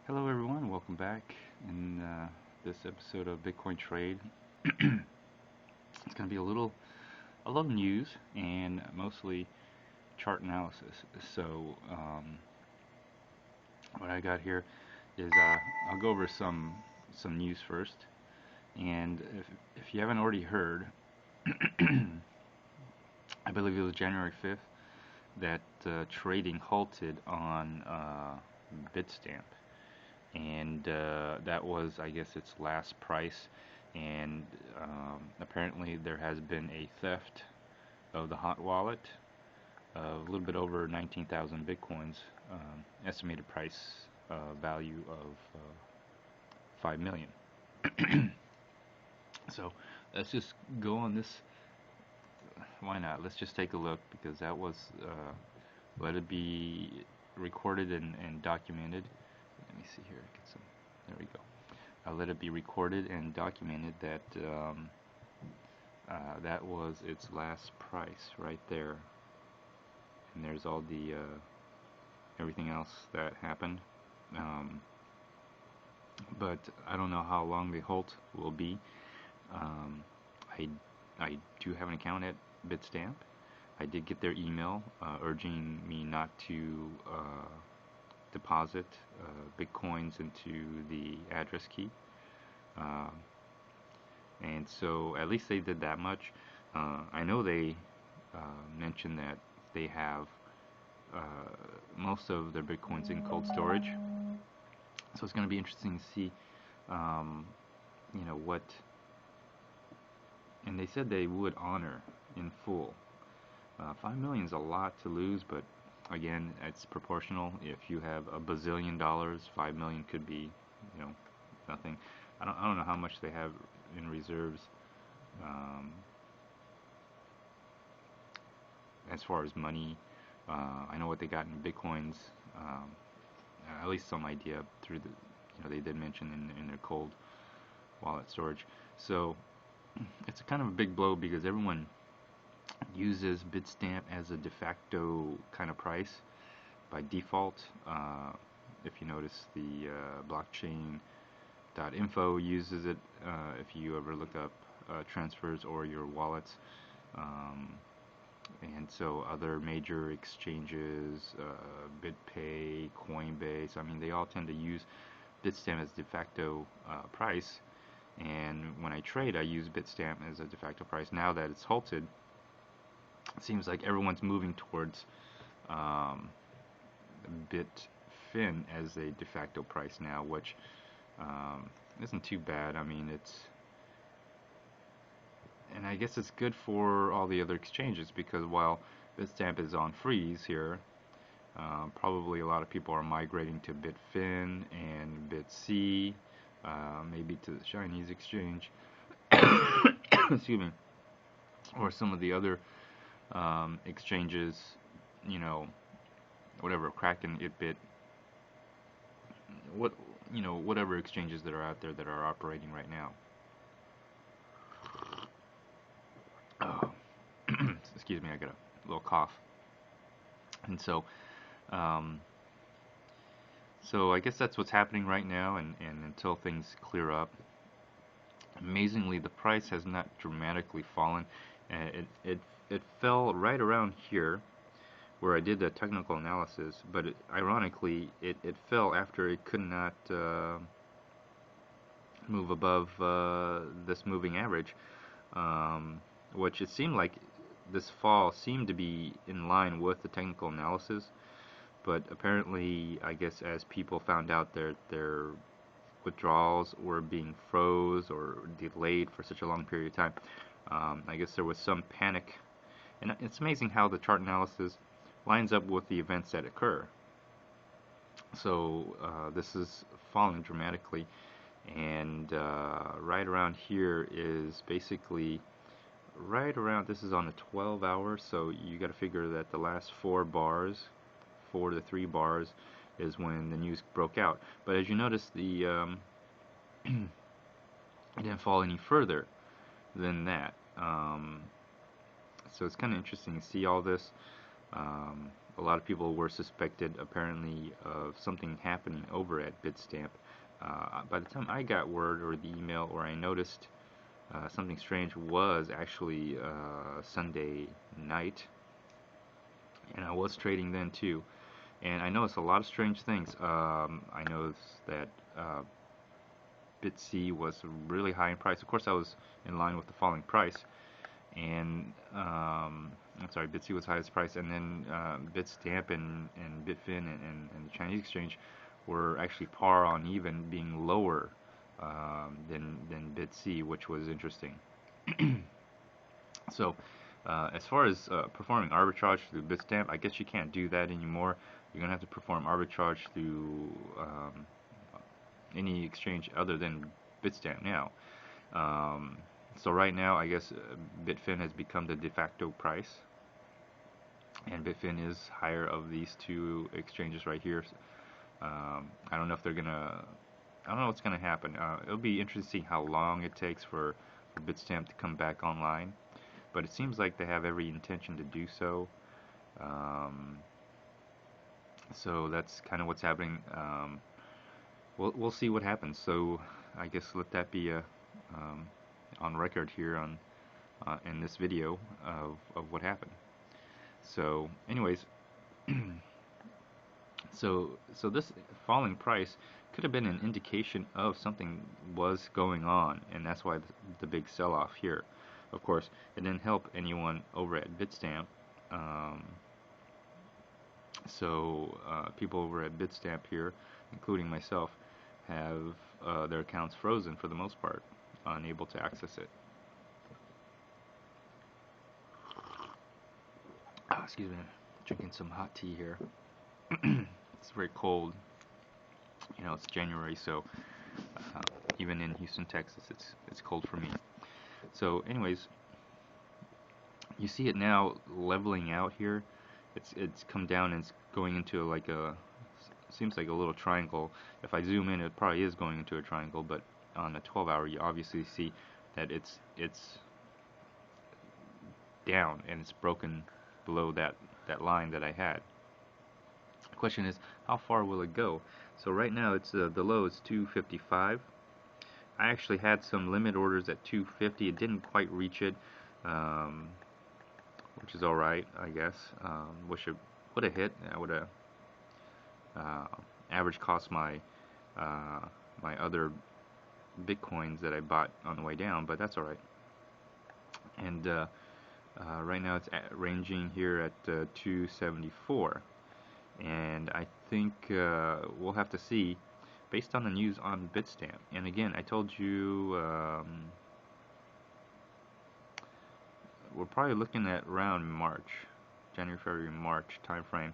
Hello, everyone. Welcome back in this episode of Bitcoin Trade. It's going to be a little news and mostly chart analysis. So, what I got here is I'll go over some news first. And if you haven't already heard, I believe it was January 5th that trading halted on Bitstamp. And that was, I guess, its last price. And apparently there has been a theft of the hot wallet of a little bit over 19,000 bitcoins, estimated price value of 5 million. So let's just go on this. Why not? Let's just take a look, because that was let it be recorded and documented. Let me see here. Get some. There we go. I'll let it be recorded and documented that that was its last price right there. And there's all the everything else that happened. But I don't know how long the halt will be. I do have an account at Bitstamp. I did get their email urging me not to deposit bitcoins into the address key. And so at least they did that much. I know they mentioned that they have most of their bitcoins in cold storage. So it's going to be interesting to see, what. And they said they would honor in full. 5 million is a lot to lose, but again, it's proportional. If you have a bazillion dollars, 5 million could be, nothing. I don't know how much they have in reserves as far as money. I know what they got in bitcoins. At least some idea through the, they did mention in their cold wallet storage. So it's a kind of a big blow, because everyone uses Bitstamp as a de facto kind of price by default. If you notice, the blockchain.info uses it if you ever look up transfers or your wallets. And so other major exchanges, BitPay, Coinbase, they all tend to use Bitstamp as de facto price. And when I trade, I use Bitstamp as a de facto price. Now that it's halted, it seems like everyone's moving towards Bitfin as a de facto price now, which isn't too bad. And I guess it's good for all the other exchanges, because while Bitstamp is on freeze here, probably a lot of people are migrating to Bitfin and BitC, maybe to the Chinese exchange, excuse me, or some of the other exchanges, whatever, Kraken, Itbit, whatever exchanges that are out there that are operating right now. Oh, excuse me, I got a little cough. And so I guess that's what's happening right now, and until things clear up. Amazingly, the price has not dramatically fallen. It fell right around here where I did the technical analysis, but ironically it fell after it could not move above this moving average, which it seemed like this fall seemed to be in line with the technical analysis. But apparently, I guess, as people found out their withdrawals were being froze or delayed for such a long period of time, I guess there was some panic. And it's amazing how the chart analysis lines up with the events that occur. So this is falling dramatically, and right around here is basically right around, this is on the 12 hours, so you got to figure that the last 4 to 3 bars is when the news broke out. But as you notice, the it didn't fall any further than that. So it's kind of interesting to see all this. a lot of people were suspected apparently of something happening over at Bitstamp. By the time I got word or the email or I noticed something strange was actually Sunday night, and I was trading then too. And I noticed a lot of strange things. I noticed that BitC was really high in price. Of course, I was in line with the falling price, and I'm sorry, BitC was highest price, and then Bitstamp and Bitfin and the Chinese exchange were actually par on even, being lower than BitC, which was interesting. So, as far as performing arbitrage through Bitstamp, I guess you can't do that anymore. You're gonna have to perform arbitrage through any exchange other than Bitstamp now. So right now, I guess Bitfin has become the de facto price, and Bitfin is higher of these two exchanges right here. I don't know if they're gonna. I don't know what's gonna happen. It'll be interesting to see how long it takes for Bitstamp to come back online, but it seems like they have every intention to do so. So that's kind of what's happening. We'll see what happens. So I guess let that be on record here on in this video of what happened. So, anyways, so this falling price could have been an indication of something was going on, and that's why the big sell-off here. Of course, it didn't help anyone over at Bitstamp. So people over at Bitstamp here, including myself, have their accounts frozen for the most part, unable to access it. Excuse me, drinking some hot tea here. It's very cold. You know, it's January, so even in Houston, Texas, it's cold for me. So, anyways, you see it now leveling out here. It's come down and it's going into like seems like a little triangle. If I zoom in, it probably is going into a triangle, but on the 12-hour, you obviously see that it's down and it's broken below that line that I had. The question is, how far will it go? So right now, it's the low is 255. I actually had some limit orders at 250. It didn't quite reach it, which is all right, I guess. Wish it would have hit. I would have average cost my my other bitcoins that I bought on the way down, but that's all right. And right now it's ranging here at 274, and I think we'll have to see based on the news on Bitstamp. And again, I told you we're probably looking at around March, January, February, March timeframe,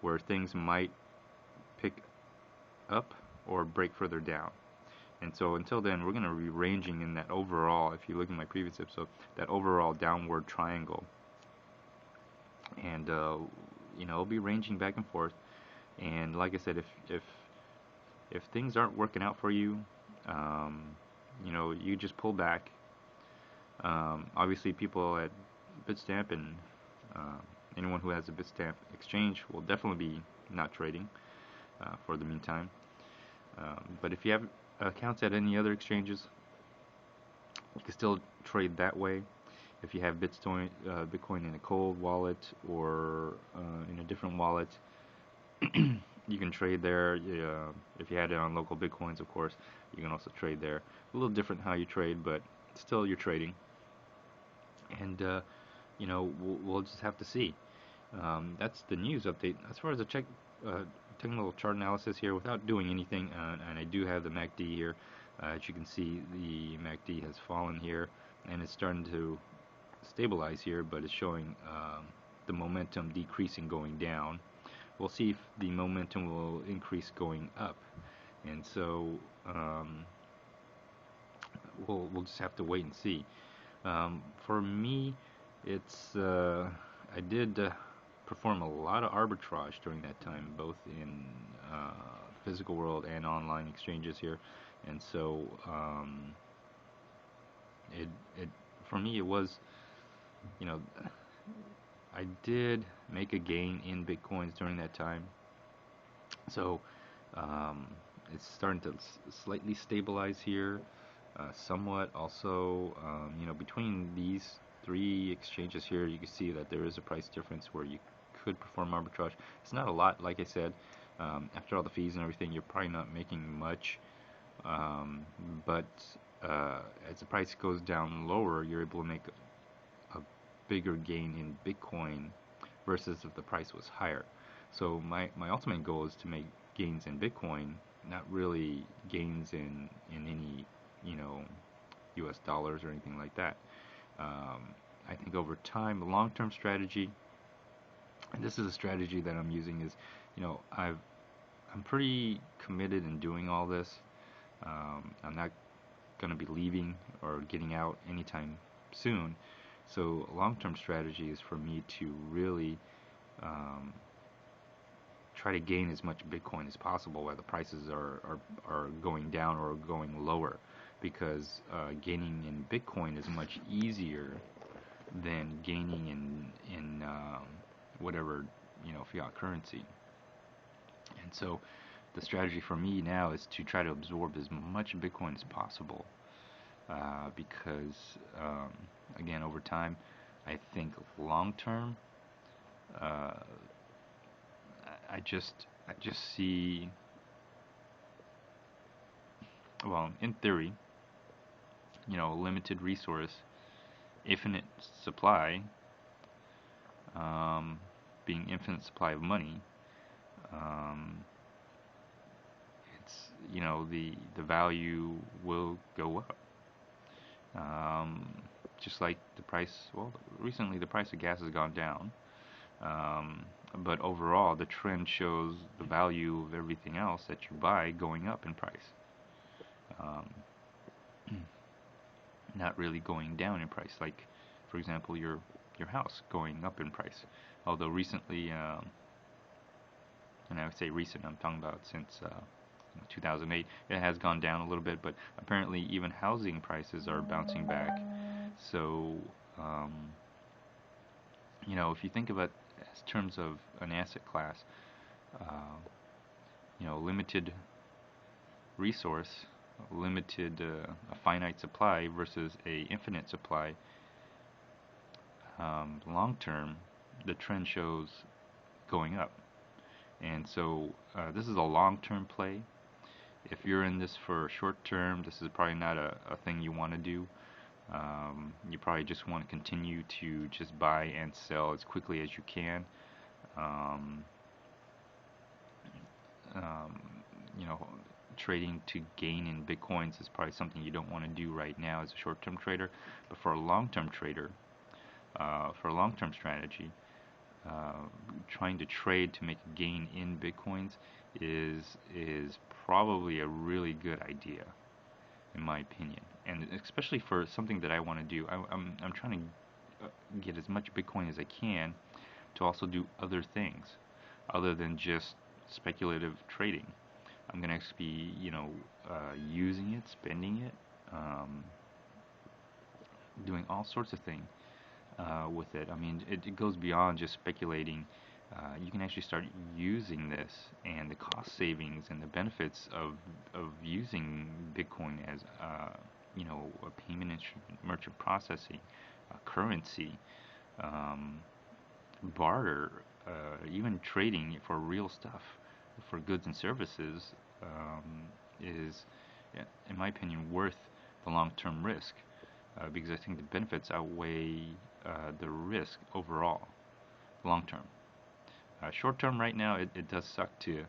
where things might pick up or break further down. And so until then, we're going to be ranging in that overall, if you look at my previous episode, that overall downward triangle. And, you know, it'll be ranging back and forth. And like I said, if things aren't working out for you, you know, you just pull back. Obviously, people at Bitstamp and anyone who has a Bitstamp exchange will definitely be not trading for the meantime. But if you have accounts at any other exchanges, you can still trade that way. If you have Bitcoin in a cold wallet or in a different wallet, you can trade there. If you had it on local Bitcoins, of course, you can also trade there. A little different how you trade, but still you're trading. And you know, we'll just have to see. That's the news update. As far as the technical chart analysis here, without doing anything, and I do have the MACD here. As you can see, the MACD has fallen here, and it's starting to stabilize here, but it's showing the momentum decreasing going down. We'll see if the momentum will increase going up, and so we'll just have to wait and see. For me, it's I did perform a lot of arbitrage during that time, both in physical world and online exchanges here, and so it for me it was, you know, I did make a gain in Bitcoins during that time. So um, it's starting to slightly stabilize here, somewhat. Also, between these three exchanges here, you can see that there is a price difference where you could perform arbitrage. It's not a lot, like I said. After all the fees and everything, you're probably not making much. But as the price goes down lower, you're able to make a bigger gain in Bitcoin versus if the price was higher. So my ultimate goal is to make gains in Bitcoin, not really gains in any, US dollars or anything like that. I think over time, the long-term strategy, and this is a strategy that I'm using, is, I'm pretty committed in doing all this. I'm not going to be leaving or getting out anytime soon. So a long-term strategy is for me to really um, try to gain as much Bitcoin as possible while the prices are going down or going lower, because gaining in Bitcoin is much easier than gaining in whatever fiat currency. And so the strategy for me now is to try to absorb as much Bitcoin as possible, because again, over time, I think long term, uh, I just see, well, in theory, limited resource, infinite supply, um, being infinite supply of money. Um, it's the value will go up. Um, just like the price. Well, recently the price of gas has gone down. But overall, the trend shows the value of everything else that you buy going up in price, um, not really going down in price. Like, for example, your house going up in price. Although recently, and I would say recent, I'm talking about since 2008, it has gone down a little bit. But apparently, even housing prices are bouncing back. So, um, if you think about as terms of an asset class, uh, limited resource, limited, a finite supply versus a infinite supply, long term, the trend shows going up. And so this is a long term play. If you're in this for short term, this is probably not a thing you want to do. You probably just want to continue to just buy and sell as quickly as you can. Um, um, you know, Trading to gain in Bitcoins is probably something you don't want to do right now as a short-term trader. But for a long-term trader, for a long-term strategy, trying to trade to make a gain in Bitcoins is probably a really good idea, in my opinion. And especially for something that I want to do, I'm trying to get as much Bitcoin as I can to also do other things other than just speculative trading. I'm gonna actually be, using it, spending it, doing all sorts of things with it. I mean, it goes beyond just speculating. You can actually start using this, and the cost savings and the benefits of using Bitcoin as a payment instrument, merchant processing, currency, um, barter, even trading for real stuff, for goods and services, is, in my opinion, worth the long-term risk, because I think the benefits outweigh the risk overall, long-term. Short-term, right now, it does suck to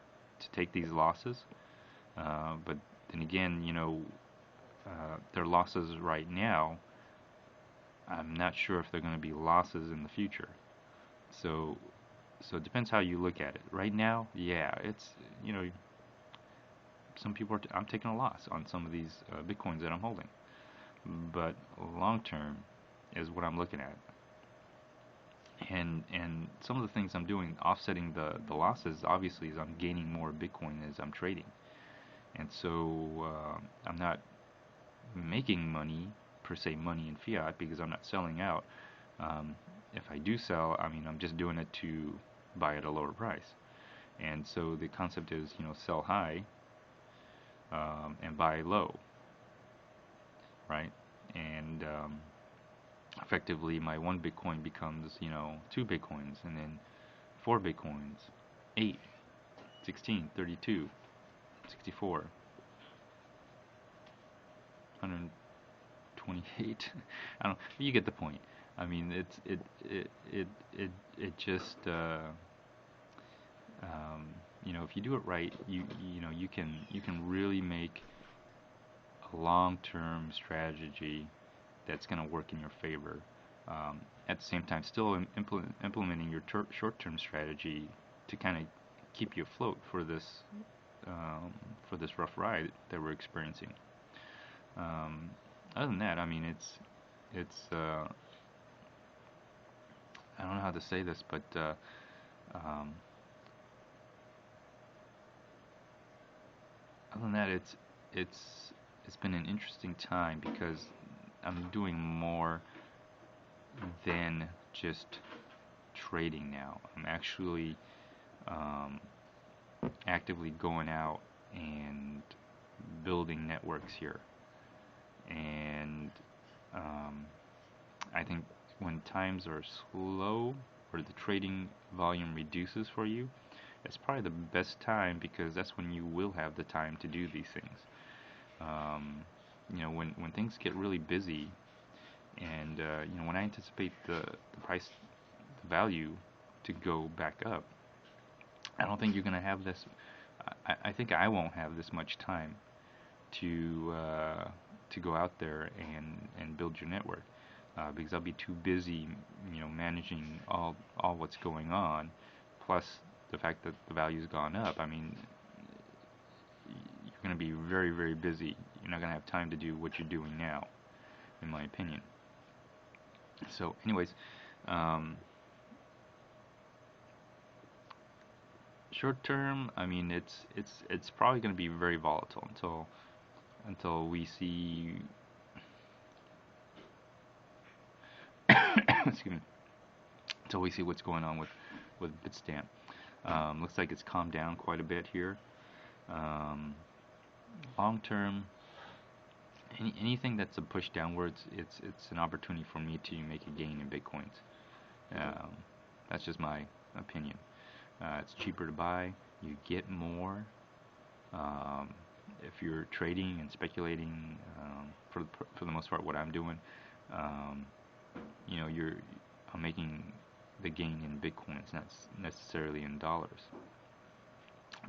take these losses, but then again, their losses right now, I'm not sure if they're going to be losses in the future. So, so it depends how you look at it. Right now, yeah, it's, some people I'm taking a loss on some of these Bitcoins that I'm holding. But long term is what I'm looking at. And some of the things I'm doing, offsetting the losses, obviously, is I'm gaining more Bitcoin as I'm trading. And so I'm not making money, per se money in fiat, because I'm not selling out. Um, if I do sell, I mean, I'm just doing it to buy at a lower price. And so the concept is, sell high and buy low, right? And effectively, my 1 Bitcoin becomes, 2 Bitcoins, and then 4 Bitcoins, 8, 16, 32, 64, 128. I don't. You get the point. I mean, it just if you do it right, you can really make a long-term strategy that's going to work in your favor. At the same time, still implementing your short-term strategy to kind of keep you afloat for this rough ride that we're experiencing. Other than that, I mean, it's I don't know how to say this, but other than that, it's been an interesting time because I'm doing more than just trading now. I'm actually actively going out and building networks here. And I think when times are slow or the trading volume reduces for you, it's probably the best time because that's when you will have the time to do these things. When things get really busy, and when I anticipate the price, the value to go back up, I don't think you're gonna have this. I think I won't have this much time to go out there and build your network because I'll be too busy, managing all what's going on, plus the fact that the value's gone up. I mean, you're going to be very, very busy. You're not going to have time to do what you're doing now, in my opinion. So, anyways, short term, I mean, it's probably going to be very volatile until we see. Excuse me. Until we see what's going on with Bitstamp. Looks like it's calmed down quite a bit here. Long term, anything that's a push downwards, it's an opportunity for me to make a gain in Bitcoins. That's just my opinion. It's cheaper to buy. You get more. If you're trading and speculating, for the most part, what I'm doing, I'm making the gain in Bitcoins, not necessarily in dollars,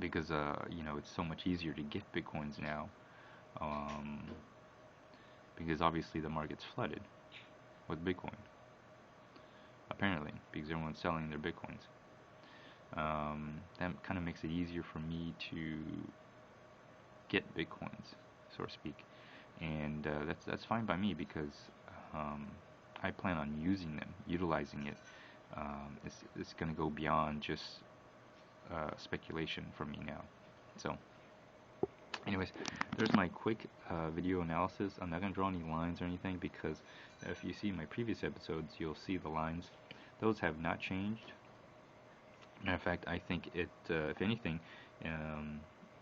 because it's so much easier to get Bitcoins now, because obviously the market's flooded with Bitcoin, apparently, because everyone's selling their Bitcoins. That kind of makes it easier for me to get Bitcoins, so to speak, and that's fine by me because I plan on using them, utilizing it. It's going to go beyond just speculation for me now. So, anyways, there's my quick video analysis. I'm not going to draw any lines or anything because if you see my previous episodes, you'll see the lines. Those have not changed. Matter of fact, I think if anything,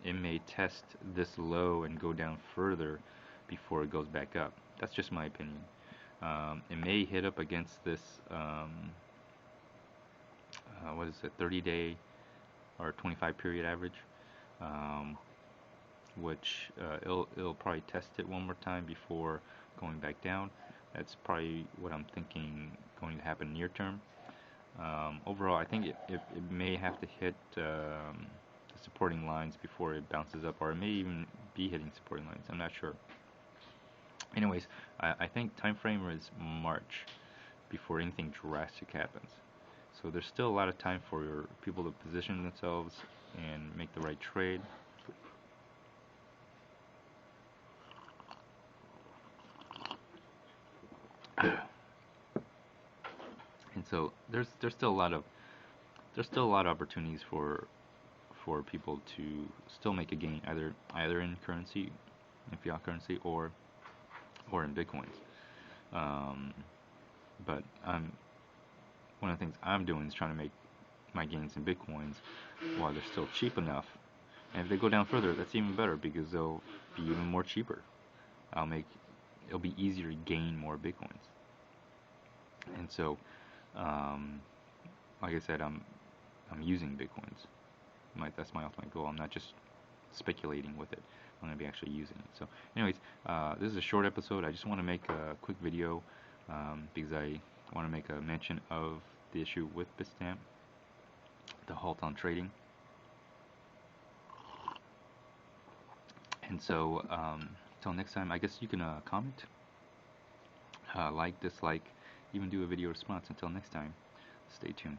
it may test this low and go down further before it goes back up. That's just my opinion. It may hit up against this, what is it, 30-day or 25 period average, which it'll probably test it one more time before going back down. That's probably what I'm thinking going to happen near term. Overall, I think it may have to hit the supporting lines before it bounces up, or it may even be hitting supporting lines. I'm not sure. Anyways, I think time frame is March before anything drastic happens. So there's still a lot of time for people to position themselves and make the right trade. And so there's still a lot of opportunities for people to still make a gain, either in currency, in fiat currency, or in Bitcoins. But one of the things I'm doing is trying to make my gains in Bitcoins while they're still cheap enough. And if they go down further, that's even better because they'll be even more cheaper. It'll be easier to gain more Bitcoins. And so, like I said, I'm using Bitcoins. That's my ultimate goal. I'm not just speculating with it. I'm going to be actually using it. So, anyways, this is a short episode. I just want to make a quick video because I want to make a mention of the issue with Bitstamp, the halt on trading. And so, until next time, I guess you can comment, like, dislike, even do a video response. Until next time, stay tuned.